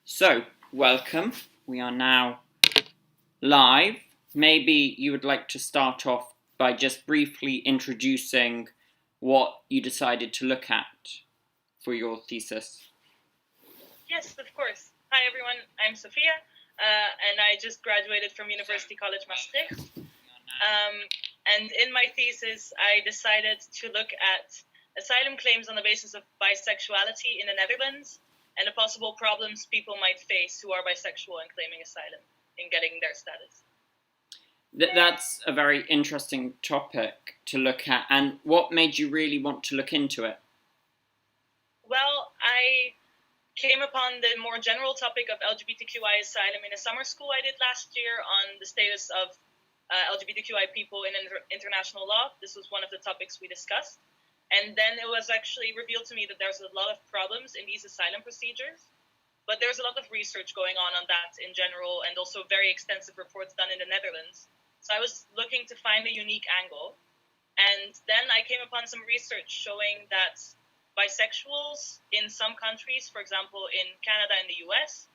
So, welcome. We are now live. Maybe you would like to start off by just briefly introducing what you decided to look at for your thesis. Yes, of course. Hi, everyone. I'm Sofia, and I just graduated from University College Maastricht. And in my thesis, I decided to look at asylum claims on the basis of bisexuality in the Netherlands and the possible problems people might face who are bisexual and claiming asylum in getting their status. That's a very interesting topic to look at. And what made you really want to look into it? Well, I came upon the more general topic of LGBTQI asylum in a summer school I did last year on the status of LGBTQI people in international law. This was one of the topics we discussed. And then it was actually revealed to me that there's a lot of problems in these asylum procedures. But there's a lot of research going on that in general, and also very extensive reports done in the Netherlands. So I was looking to find a unique angle. And then I came upon some research showing that bisexuals in some countries, for example, in Canada and the US,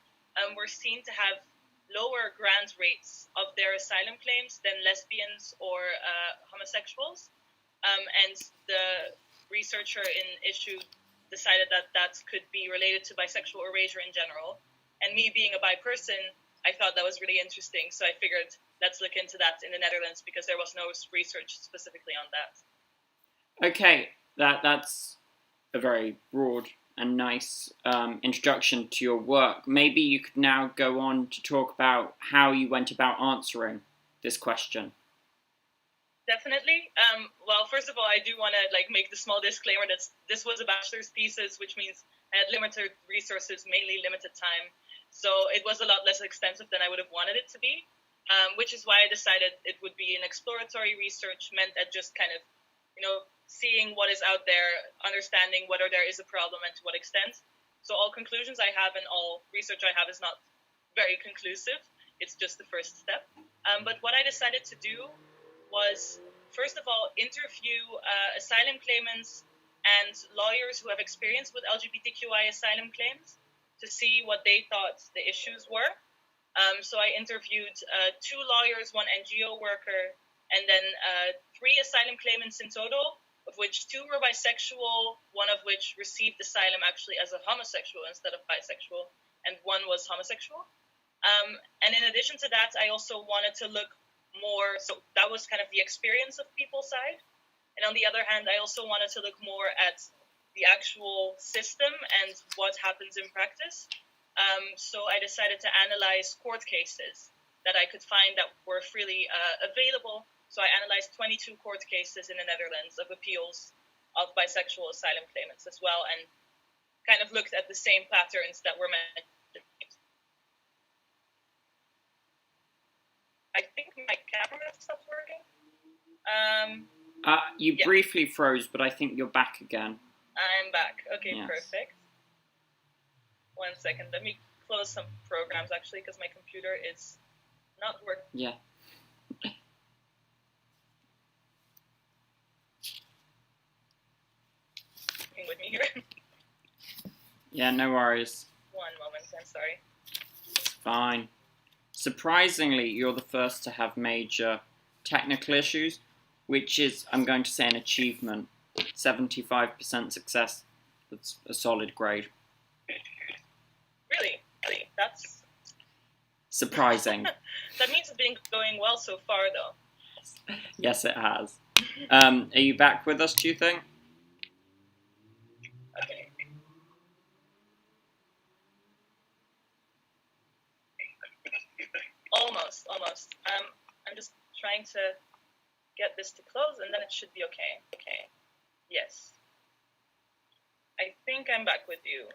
were seen to have lower grant rates of their asylum claims than lesbians or homosexuals. And the researcher in issue decided that could be related to bisexual erasure in general. And me being a bi person, I thought that was really interesting. So I figured, let's look into that in the Netherlands because there was no research specifically on that. Okay, that's a very broad and nice introduction to your work. Maybe you could now go on to talk about how you went about answering this question. Definitely. Well, first of all, I do want to make the small disclaimer that this was a bachelor's thesis, which means I had limited resources, mainly limited time. So it was a lot less extensive than I would have wanted it to be, which is why I decided it would be an exploratory research meant at just kind of, seeing what is out there, understanding whether there is a problem and to what extent. So all conclusions I have and all research I have is not very conclusive. It's just the first step. But what I decided to do was, first of all, interview asylum claimants and lawyers who have experience with LGBTQI asylum claims to see what they thought the issues were. So I interviewed 2 lawyers, 1 NGO worker, and then 3 asylum claimants in total, of which 2 were bisexual, 1 of which received asylum actually as a homosexual instead of bisexual, and 1 was homosexual. And in addition to that, I also wanted to look more, so that was kind of the experience of people's side. And on the other hand, I also wanted to look more at the actual system and what happens in practice. So I decided to analyze court cases that I could find that were freely available. So I analyzed 22 court cases in the Netherlands of appeals of bisexual asylum claimants as well, and kind of looked at the same patterns that were mentioned. I think my camera stopped working. You briefly froze, but I think you're back again. I'm back. Okay, yes. Perfect. 1 second. Let me close some programs, actually, because my computer is not working. Yeah. With me here. Yeah, no worries. 1 moment, I'm sorry. It's fine. Surprisingly, you're the first to have major technical issues, which is, I'm going to say, an achievement. 75% success. That's a solid grade. Really? That's surprising. That means it's been going well so far, though. Yes, it has. Are you back with us, do you think? Okay. Almost. I'm just trying to get this to close, and then it should be okay. Okay. Yes. I think I'm back with you.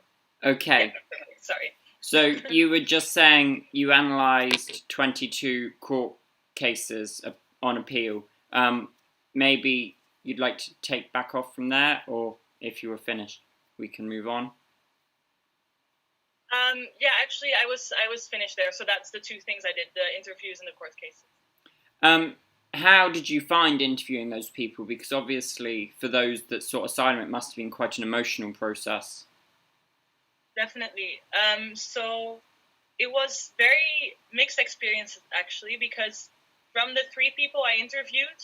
Okay. Yeah, sorry. So you were just saying you analysed 22 court cases on appeal. Maybe you'd like to take back off from there, or if you were finished, we can move on. Yeah, actually, I was finished there. So that's the 2 things I did: the interviews and the court cases. How did you find interviewing those people? Because obviously, for those that sought asylum, it must have been quite an emotional process. Definitely. So It was very mixed experience, actually, because from the 3 people I interviewed,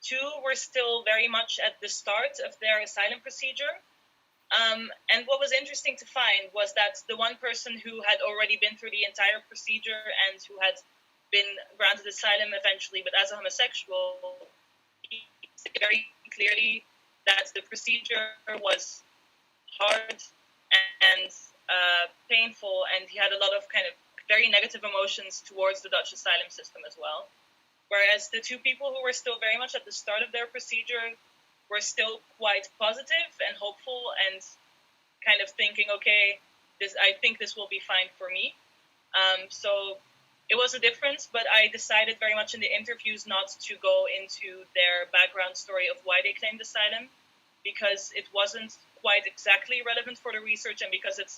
2 were still very much at the start of their asylum procedure. And what was interesting to find was that the one person who had already been through the entire procedure and who had been granted asylum eventually, but as a homosexual, he said very clearly that the procedure was hard and painful, and he had a lot of kind of very negative emotions towards the Dutch asylum system as well. Whereas the 2 people who were still very much at the start of their procedure were still quite positive and hopeful and kind of thinking, okay, I think this will be fine for me. So it was a difference, but I decided very much in the interviews not to go into their background story of why they claimed asylum, because it wasn't quite exactly relevant for the research and because it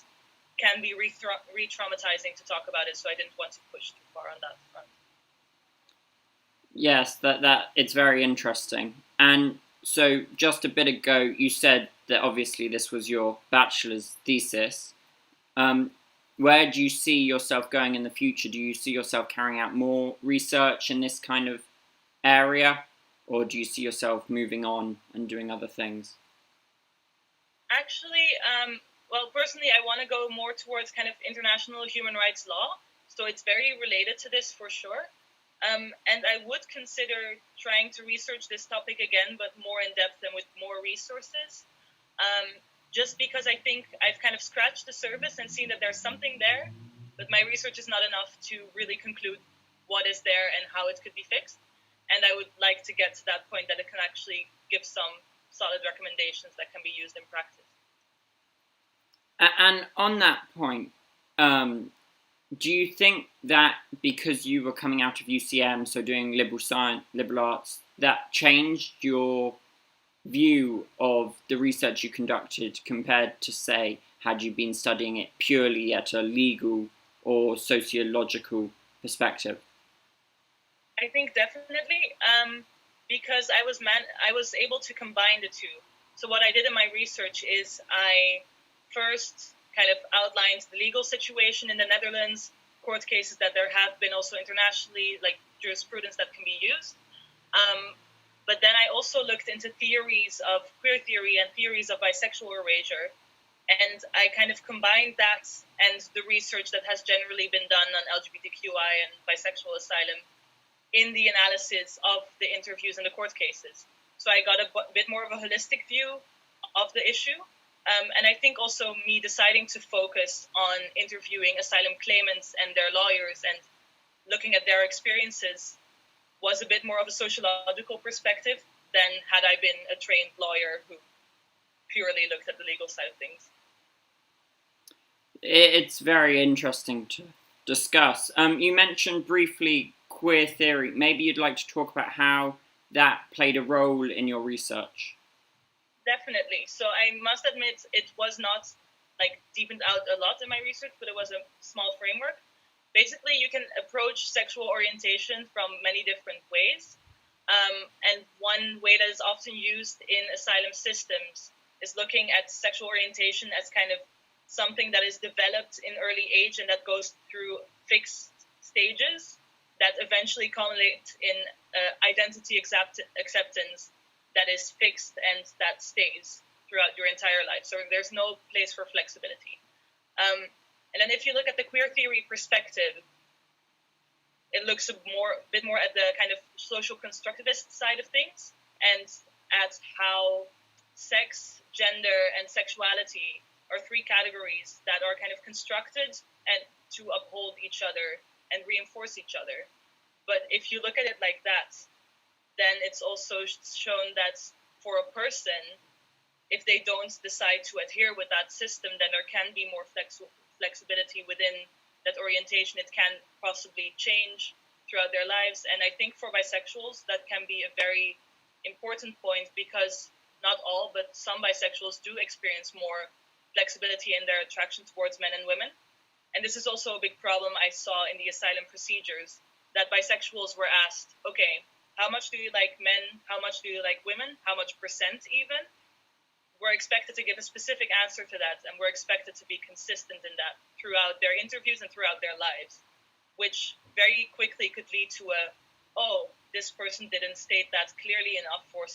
can be re-traumatizing to talk about it, so I didn't want to push too far on that front. Yes, that it's very interesting. And so just a bit ago, you said that obviously this was your bachelor's thesis. Where do you see yourself going in the future? Do you see yourself carrying out more research in this kind of area, or do you see yourself moving on and doing other things? Actually, well, personally, I want to go more towards kind of international human rights law, so it's very related to this for sure. And I would consider trying to research this topic again, but more in depth and with more resources. Just because I think I've kind of scratched the surface and seen that there's something there, but my research is not enough to really conclude what is there and how it could be fixed. And I would like to get to that point that it can actually give some solid recommendations that can be used in practice. And on that point, do you think that because you were coming out of UCM, so doing liberal science, liberal arts, that changed your view of the research you conducted compared to, say, had you been studying it purely at a legal or sociological perspective? I think definitely, because I was able to combine the two. So what I did in my research is I first kind of outlined the legal situation in the Netherlands, court cases that there have been also internationally, like jurisprudence that can be used. But then I also looked into theories of queer theory and theories of bisexual erasure. And I kind of combined that and the research that has generally been done on LGBTQI and bisexual asylum in the analysis of the interviews and the court cases. So I got a bit more of a holistic view of the issue. And I think also me deciding to focus on interviewing asylum claimants and their lawyers and looking at their experiences was a bit more of a sociological perspective than had I been a trained lawyer who purely looked at the legal side of things. It's very interesting to discuss. You mentioned briefly queer theory. Maybe you'd like to talk about how that played a role in your research. Definitely. So I must admit it was not like deepened out a lot in my research, but it was a small framework. Basically, you can approach sexual orientation from many different ways. And one way that is often used in asylum systems is looking at sexual orientation as kind of something that is developed in early age and that goes through fixed stages that eventually culminate in identity acceptance that is fixed and that stays throughout your entire life. So there's no place for flexibility. And then if you look at the queer theory perspective, it looks a bit more at the kind of social constructivist side of things and at how sex, gender, and sexuality are 3 categories that are kind of constructed and to uphold each other and reinforce each other. But if you look at it like that, then it's also shown that for a person, if they don't decide to adhere with that system, then there can be more flexibility within that orientation. It can possibly change throughout their lives. And I think for bisexuals, that can be a very important point because not all, but some bisexuals do experience more flexibility in their attraction towards men and women. And this is also a big problem I saw in the asylum procedures, that bisexuals were asked, okay, how much do you like men? How much do you like women? How much percent even? were expected to give a specific answer to that, and were expected to be consistent in that throughout their interviews and throughout their lives, which very quickly could lead to this person didn't state that clearly enough or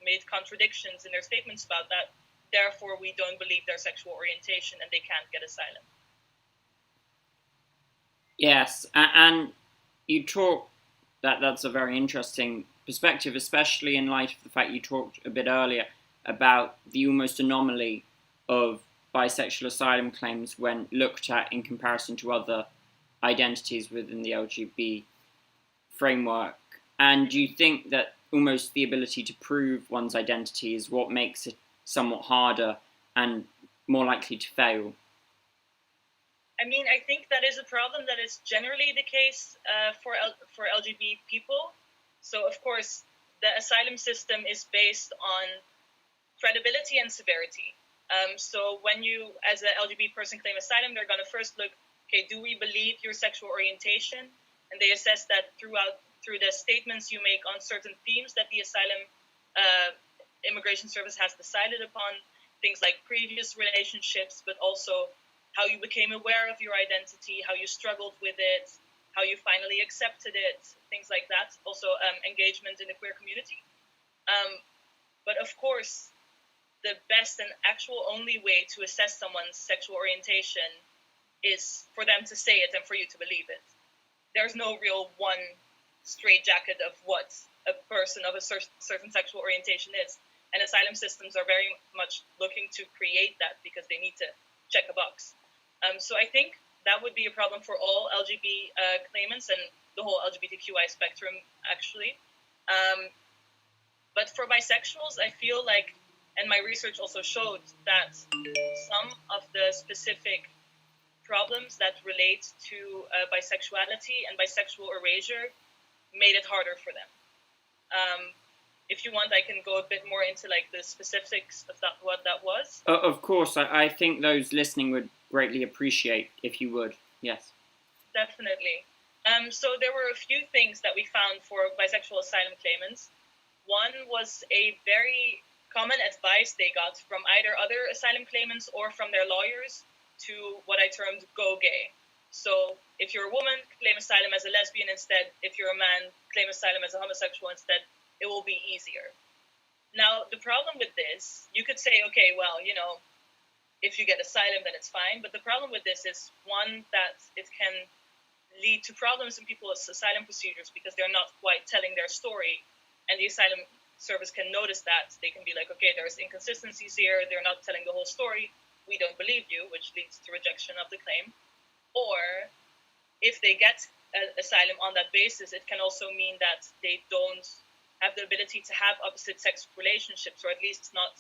made contradictions in their statements about that, therefore we don't believe their sexual orientation and they can't get asylum. Yes, and you talk that's a very interesting perspective, especially in light of the fact you talked a bit earlier about the almost anomaly of bisexual asylum claims when looked at in comparison to other identities within the LGBT framework. And do you think that almost the ability to prove one's identity is what makes it somewhat harder and more likely to fail? I mean, I think that is a problem that is generally the case for LGBT people. So, of course, the asylum system is based on credibility and severity. So when you, as an LGBT person, claim asylum, they're going to first look, okay, do we believe your sexual orientation? And they assess that through the statements you make on certain themes that the asylum immigration service has decided upon, things like previous relationships, but also how you became aware of your identity, how you struggled with it, how you finally accepted it, things like that. Also, engagement in the queer community. But of course, the best and actual only way to assess someone's sexual orientation is for them to say it and for you to believe it. There's no real one straitjacket of what a person of a certain sexual orientation is. And asylum systems are very much looking to create that because they need to check a box. So I think that would be a problem for all LGBT claimants and the whole LGBTQI spectrum, actually. But for bisexuals, I feel like, and my research also showed that some of the specific problems that relate to bisexuality and bisexual erasure made it harder for them. If you want, I can go a bit more into like the specifics of that, what that was. Of course, I think those listening would greatly appreciate if you would. Yes. Definitely. So there were a few things that we found for bisexual asylum claimants. One was a very common advice they got from either other asylum claimants or from their lawyers to what I termed go gay. So if you're a woman, claim asylum as a lesbian instead. If you're a man, claim asylum as a homosexual instead. It will be easier. Now, the problem with this, you could say, okay, well, if you get asylum, then it's fine. But the problem with this is, one, that it can lead to problems in people's asylum procedures because they're not quite telling their story. And the asylum service can notice that. They can be like, okay, there's inconsistencies here. They're not telling the whole story. We don't believe you, which leads to rejection of the claim. Or if they get asylum on that basis, it can also mean that they don't have the ability to have opposite-sex relationships, or at least not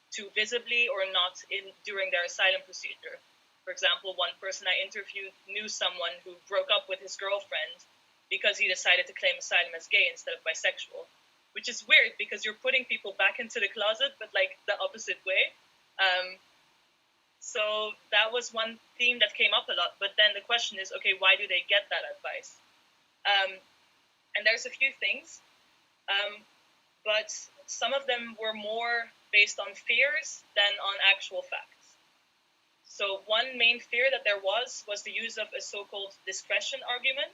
too visibly or not during their asylum procedure. For example, one person I interviewed knew someone who broke up with his girlfriend because he decided to claim asylum as gay instead of bisexual, which is weird because you're putting people back into the closet, but like the opposite way. So that was one theme that came up a lot. But then the question is, okay, why do they get that advice? And there's a few things. But some of them were more based on fears than on actual facts. So one main fear that there was the use of a so-called discretion argument.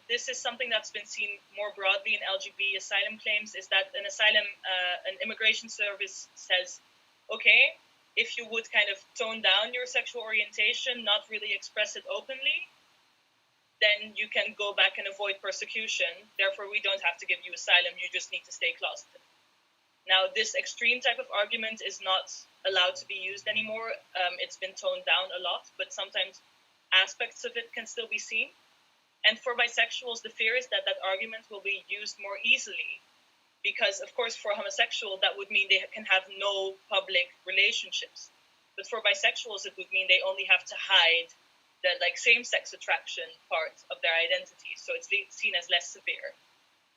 This is something that's been seen more broadly in LGBT asylum claims, is that an immigration service says, okay, if you would kind of tone down your sexual orientation, not really express it openly, then you can go back and avoid persecution. Therefore, we don't have to give you asylum. You just need to stay closeted. Now, this extreme type of argument is not allowed to be used anymore. It's been toned down a lot, but sometimes aspects of it can still be seen. And for bisexuals, the fear is that that argument will be used more easily. Because, of course, for homosexual, that would mean they can have no public relationships. But for bisexuals, it would mean they only have to hide the same-sex attraction part of their identity, so it's seen as less severe.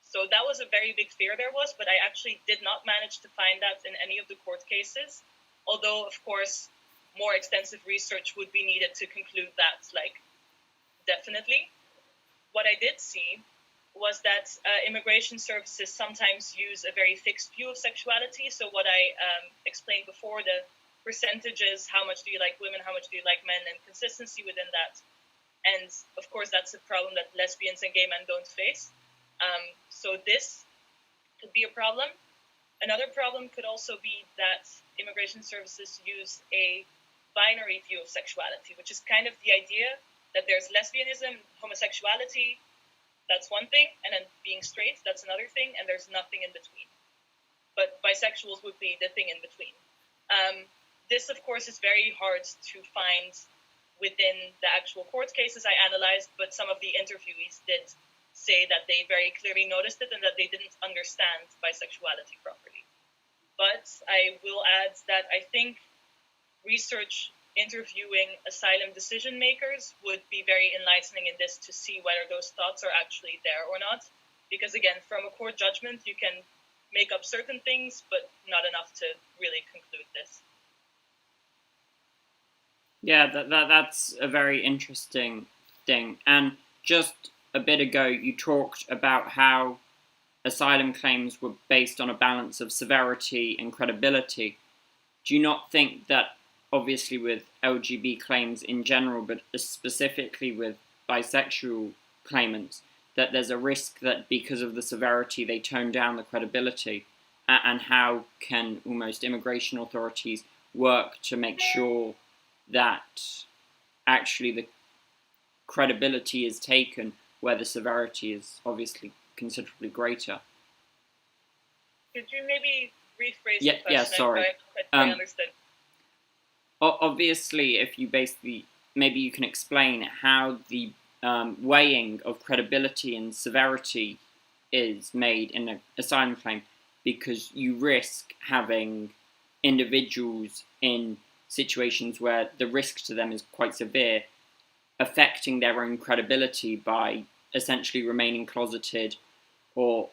So that was a very big fear there was, but I actually did not manage to find that in any of the court cases, although, of course, more extensive research would be needed to conclude that, definitely. What I did see was that immigration services sometimes use a very fixed view of sexuality. So what I explained before, the percentages, how much do you like women, how much do you like men, and consistency within that. And of course, that's a problem that lesbians and gay men don't face. So this could be a problem. Another problem could also be that immigration services use a binary view of sexuality, which is kind of the idea that there's lesbianism, homosexuality, that's one thing, and then being straight, that's another thing, and there's nothing in between. But bisexuals would be the thing in between. This, of course, is very hard to find within the actual court cases I analyzed, but some of the interviewees did say that they very clearly noticed it and that they didn't understand bisexuality properly. But I will add that I think research interviewing asylum decision makers would be very enlightening in this to see whether those thoughts are actually there or not. Because again, from a court judgment, you can make up certain things, but not enough to really conclude this. Yeah, that's a very interesting thing. And just a bit ago, you talked about how asylum claims were based on a balance of severity and credibility. Do you not think that, obviously with LGB claims in general, but specifically with bisexual claimants, that there's a risk that because of the severity they tone down the credibility? And how can almost immigration authorities work to make sure that actually the credibility is taken where the severity is obviously considerably greater? Could you maybe rephrase the question? Yeah, sorry. I understood. Obviously, if you maybe you can explain how the weighing of credibility and severity is made in an asylum claim, because you risk having individuals in situations where the risk to them is quite severe, affecting their own credibility by essentially remaining closeted or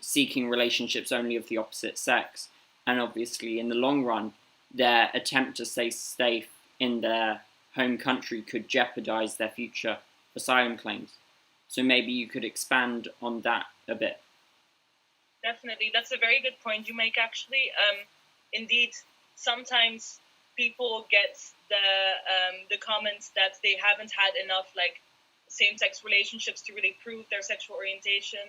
seeking relationships only of the opposite sex. And obviously, in the long run, their attempt to stay safe in their home country could jeopardize their future asylum claims. So maybe you could expand on that a bit. Definitely. That's a very good point you make, actually. Indeed, sometimes people get the comments that they haven't had enough same-sex relationships to really prove their sexual orientation.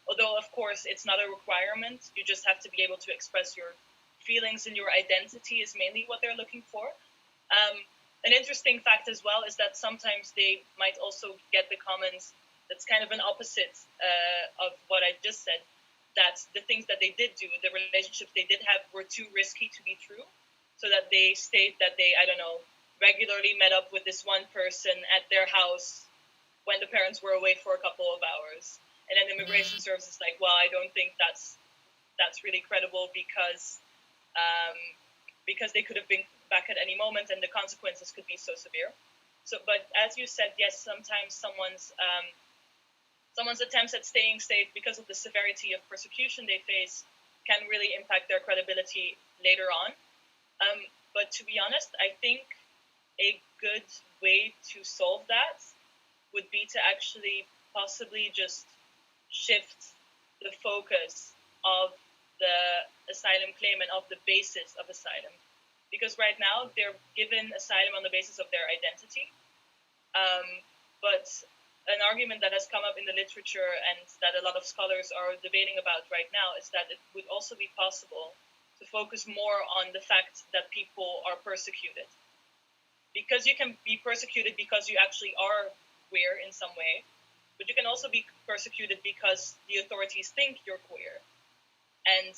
Although, of course, it's not a requirement. You just have to be able to express your feelings and your identity is mainly what they're looking for. An interesting fact as well is that sometimes they might also get the comments that's kind of an opposite of what I just said, that the things that they did do, the relationships they did have, were too risky to be true. So that they state that they, regularly met up with this one person at their house when the parents were away for a couple of hours. And then immigration service is like, well, I don't think that's really credible because they could have been back at any moment and the consequences could be so severe. So, but as you said, yes, sometimes someone's attempts at staying safe because of the severity of persecution they face can really impact their credibility later on. But to be honest, I think a good way to solve that would be to actually possibly just shift the focus of the asylum claim and of the basis of asylum. Because right now, they're given asylum on the basis of their identity. But an argument that has come up in the literature and that a lot of scholars are debating about right now is that it would also be possible to focus more on the fact that people are persecuted. Because you can be persecuted because you actually are queer in some way, but you can also be persecuted because the authorities think you're queer. And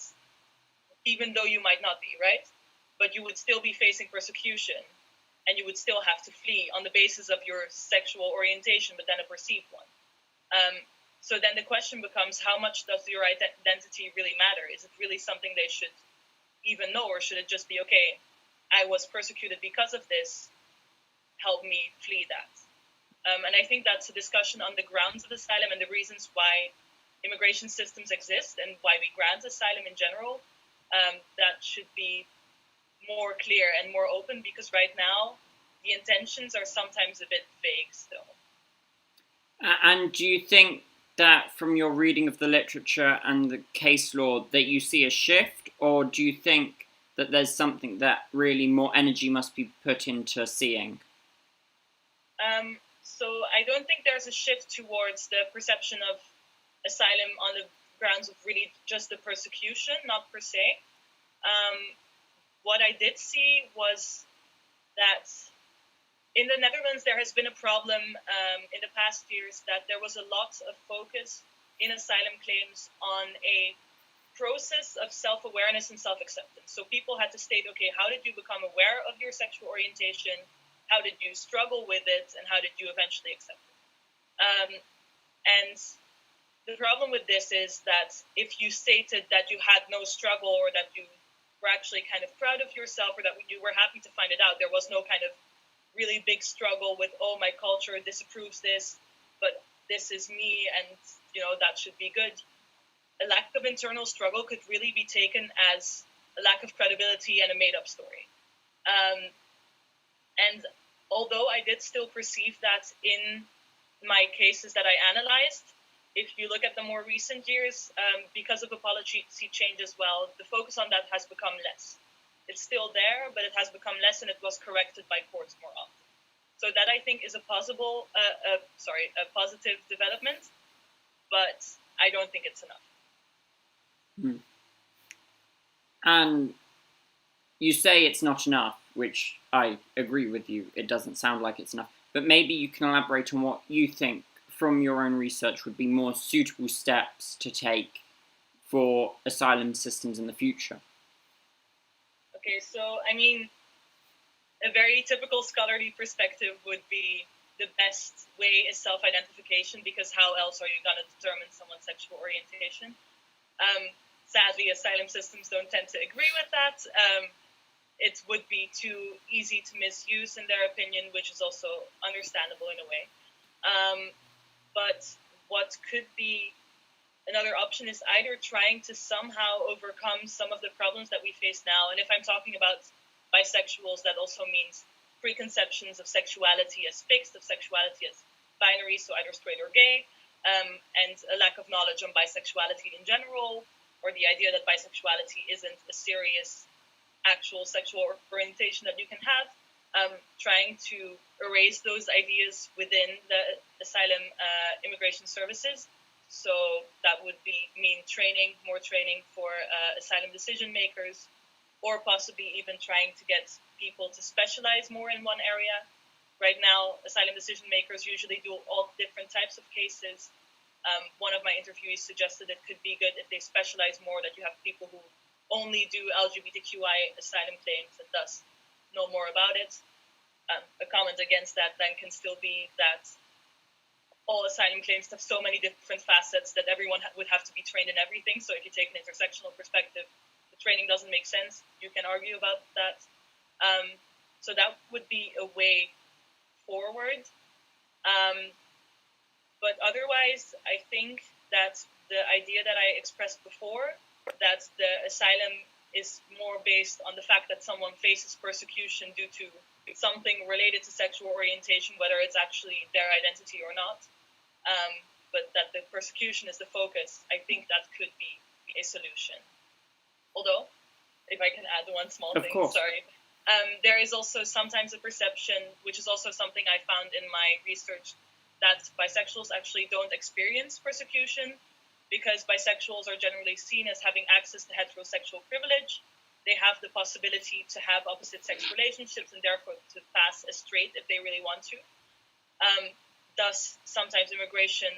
even though you might not be, right? But you would still be facing persecution, and you would still have to flee on the basis of your sexual orientation, but then a perceived one. So then the question becomes, how much does your identity really matter? Is it really something they should even know, or should it just be, okay, I was persecuted because of this, help me flee that? And I think that's a discussion on the grounds of asylum and the reasons why immigration systems exist and why we grant asylum in general. That should be more clear and more open, because right now the intentions are sometimes a bit vague still. And do you think that from your reading of the literature and the case law that you see a shift, or do you think that there's something that really more energy must be put into seeing? So I don't think there's a shift towards the perception of asylum on the grounds of really just the persecution, not per se. What I did see was that in the Netherlands, there has been a problem in the past years that there was a lot of focus in asylum claims on a process of self-awareness and self-acceptance. So people had to state, okay, how did you become aware of your sexual orientation? How did you struggle with it? And how did you eventually accept it? And the problem with this is that if you stated that you had no struggle, or that you were actually kind of proud of yourself, or that you were happy to find it out, there was no kind of really big struggle with, oh, my culture disapproves this, but this is me, and that should be good. A lack of internal struggle could really be taken as a lack of credibility and a made-up story. And although I did still perceive that in my cases that I analyzed, if you look at the more recent years, because of the policy change as well, the focus on that has become less. It's still there, but it has become less, and it was corrected by courts more often. So that, I think, is a positive development, but I don't think it's enough. And you say it's not enough, which I agree with you. It doesn't sound like it's enough. But maybe you can elaborate on what you think from your own research would be more suitable steps to take for asylum systems in the future. Okay, so I mean, a very typical scholarly perspective would be the best way is self-identification, because how else are you going to determine someone's sexual orientation? Sadly, asylum systems don't tend to agree with that. It would be too easy to misuse, in their opinion, which is also understandable in a way. But what could be another option is either trying to somehow overcome some of the problems that we face now. And if I'm talking about bisexuals, that also means preconceptions of sexuality as fixed, of sexuality as binary, so either straight or gay, and a lack of knowledge on bisexuality in general, or the idea that bisexuality isn't a serious actual sexual orientation that you can have, trying to erase those ideas within the asylum immigration services. So that would mean more training for asylum decision makers, or possibly even trying to get people to specialize more in one area. Right now, asylum decision makers usually do all different types of cases. One of my interviewees suggested it could be good if they specialize more, that you have people who only do LGBTQI asylum claims and thus know more about it. A comment against that then can still be that all asylum claims have so many different facets that everyone would have to be trained in everything. So if you take an intersectional perspective, the training doesn't make sense. You can argue about that. So that would be a way forward. But otherwise, I think that the idea that I expressed before, that the asylum is more based on the fact that someone faces persecution due to something related to sexual orientation, whether it's actually their identity or not, but that the persecution is the focus, I think that could be a solution. Although, if I can add one small thing, sorry. There is also sometimes a perception, which is also something I found in my research, that bisexuals actually don't experience persecution, because bisexuals are generally seen as having access to heterosexual privilege. They have the possibility to have opposite-sex relationships and therefore to pass as straight if they really want to. Thus, sometimes immigration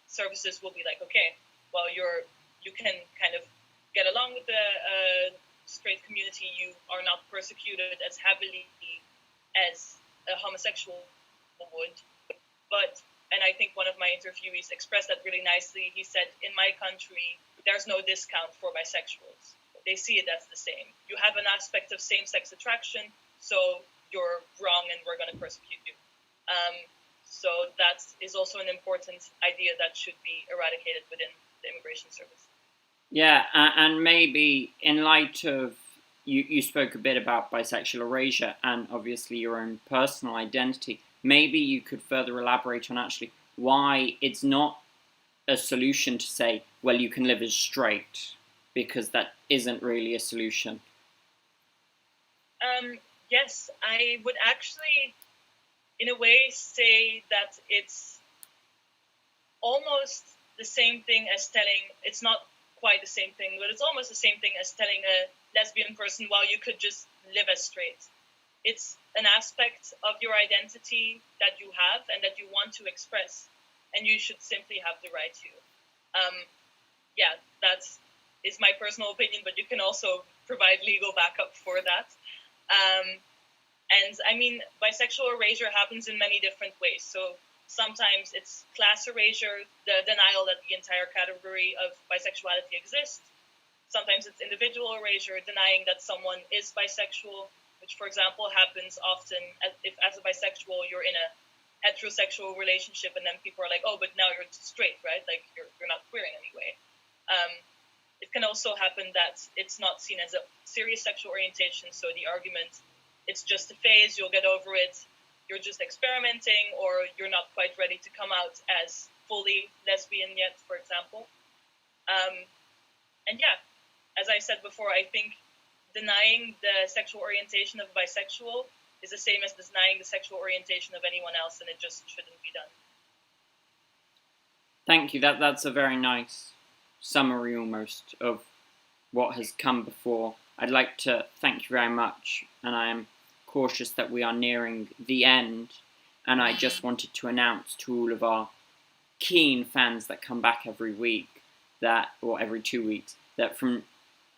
services will be like, okay, well, you can kind of get along with the straight community. You are not persecuted as heavily as a homosexual would. And I think one of my interviewees expressed that really nicely. He said, in my country, there's no discount for bisexuals. They see it as the same. You have an aspect of same-sex attraction, so you're wrong and we're going to persecute you. So that is also an important idea that should be eradicated within the immigration service. Yeah, and maybe in light of, you spoke a bit about bisexual erasure and obviously your own personal identity, maybe you could further elaborate on actually why it's not a solution to say, well, you can live as straight, because that isn't really a solution. Yes, I would actually, in a way, say that it's almost the same thing as telling, it's not quite the same thing, but it's almost the same thing as telling a lesbian person, well, you could just live as straight. It's an aspect of your identity that you have and that you want to express, and you should simply have the right to. Yeah, that is my personal opinion, but you can also provide legal backup for that. And I mean, bisexual erasure happens in many different ways. So sometimes it's class erasure, the denial that the entire category of bisexuality exists. Sometimes it's individual erasure, denying that someone is bisexual, which, for example, happens often if, as a bisexual, you're in a heterosexual relationship, and then people are like, oh, but now you're straight, right? Like, you're not queer in any way. It can also happen that it's not seen as a serious sexual orientation, so the argument, it's just a phase, you'll get over it, you're just experimenting, or you're not quite ready to come out as fully lesbian yet, for example. And yeah, as I said before, I think denying the sexual orientation of bisexual is the same as denying the sexual orientation of anyone else, and it just shouldn't be done. Thank you. That's a very nice summary almost of what has come before. I'd like to thank you very much, and I am cautious that we are nearing the end, and I just wanted to announce to all of our keen fans that come back every week, or every 2 weeks, that from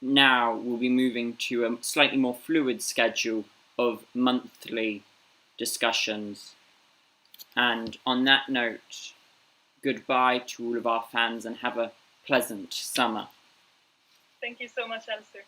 now we'll be moving to a slightly more fluid schedule of monthly discussions. And on that note, goodbye to all of our fans and have a pleasant summer. Thank you so much, Alastair.